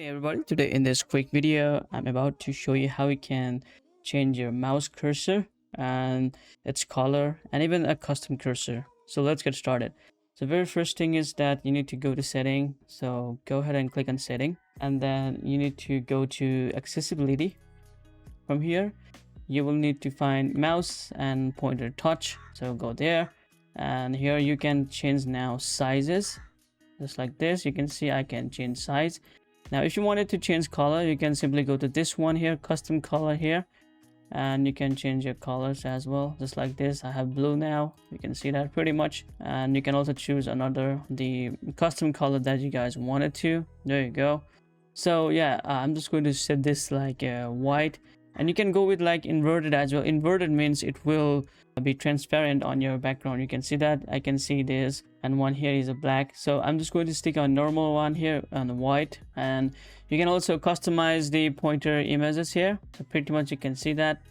Hey everybody, today in this quick video I'm about to show you how you can change your mouse cursor and its color and even a custom cursor. So let's get started. So very first thing is that you need to go to setting. So go ahead and click on setting, and then you need to go to accessibility. From here you will need to find mouse and pointer touch, so go there, and here you can change now sizes just like this. You can see I can change size. Now if you wanted to change color, you can simply go to this one here, custom color here, and you can change your colors as well, just like this. I have blue now, you can see that pretty much, and you can also choose the custom color that you guys wanted to. There you go. So yeah, I'm just going to set this like white, and you can go with like inverted as well. Inverted means it will be transparent on your background. You can see that. I can see this, and one here is a black, so I'm just going to stick on normal one here on the white. And you can also customize the pointer images here, so pretty much you can see that.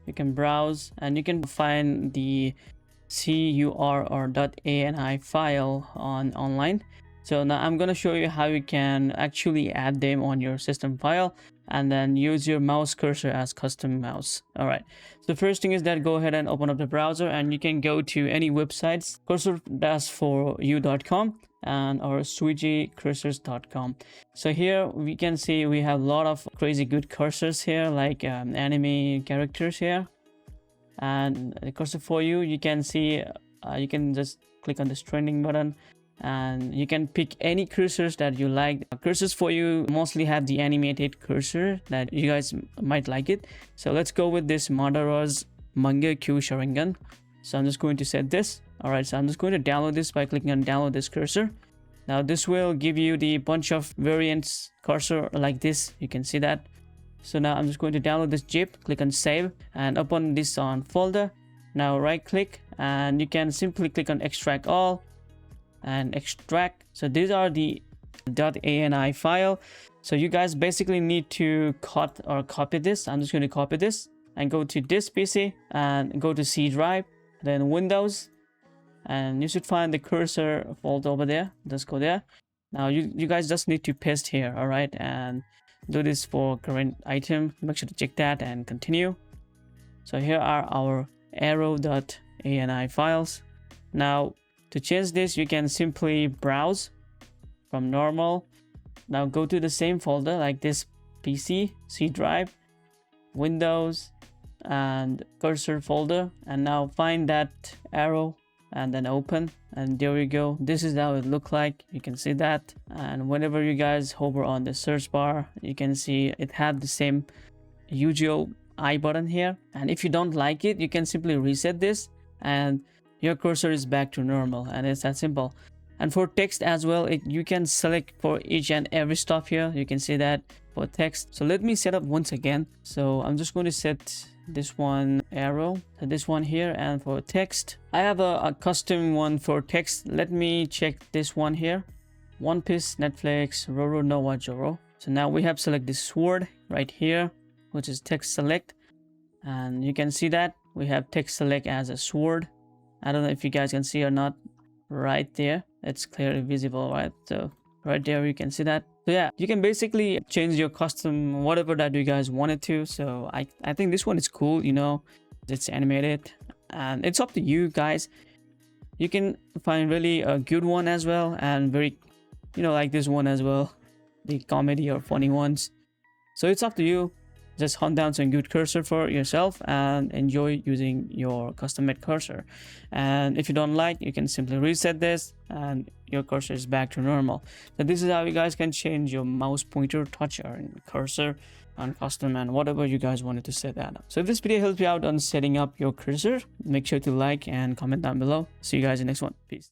You can browse and you can find the .cur or .ani file online. So now I'm going to show you how you can actually add them on your system file and then use your mouse cursor as custom mouse. All right, so the first thing is that go ahead and open up the browser, and you can go to any websites, cursor-for-you.com and or switchycursors.com. So here we can see we have a lot of crazy good cursors here, like anime characters here. And the cursor for you, you can see you can just click on this trending button, and you can pick any cursors that you like. Cursors for you mostly have the animated cursor that you guys might like it. So let's go with this Madara's Manga Q Sharingan. So I'm just going to set this. All right, so I'm just going to download this by clicking on download this cursor. Now this will give you the bunch of variants cursor like this. You can see that. So now I'm just going to download this zip, click on save, and open this on folder. Now right click, and you can simply click on extract all and extract. So these are the .ani file. So you guys basically need to cut or copy this. I'm just going to copy this and go to this PC and go to C drive, then Windows, and you should find the cursor folder over there. Just go there. Now you guys just need to paste here. All right, and do this for current item. Make sure to check that and continue. So here are our arrow.ani files. Now to change this, you can simply browse from normal. Now go to the same folder like this, PC, C drive, Windows, and cursor folder, and now find that arrow and then open, and there we go. This is how it look like. You can see that, and whenever you guys hover on the search bar, you can see it have the same usual I button here. And if you don't like it, you can simply reset this and your cursor is back to normal, and it's that simple. And for text as well, you can select for each and every stuff here. You can see that for text. So let me set up once again. So I'm just going to set this one arrow, so this one here, and for text I have a custom one for text. Let me check this one here, One Piece, Netflix, Roro Noa Joro. So now we have select this sword right here, which is text select, and you can see that we have text select as a sword. I don't know if you guys can see or not. Right there, it's clearly visible, right? So right there you can see that. So yeah, you can basically change your custom whatever that you guys wanted to. So I think this one is cool, you know, it's animated, and it's up to you guys. You can find really a good one as well, and very, you know, like this one as well, the comedy or funny ones. So it's up to you. Just hunt down some good cursor for yourself and enjoy using your custom made cursor. And if you don't like, you can simply reset this and your cursor is back to normal. So this is how you guys can change your mouse pointer touch or cursor on custom and whatever you guys wanted to set that up. So if this video helps you out on setting up your cursor, make sure to like and comment down below. See you guys in the next one. Peace.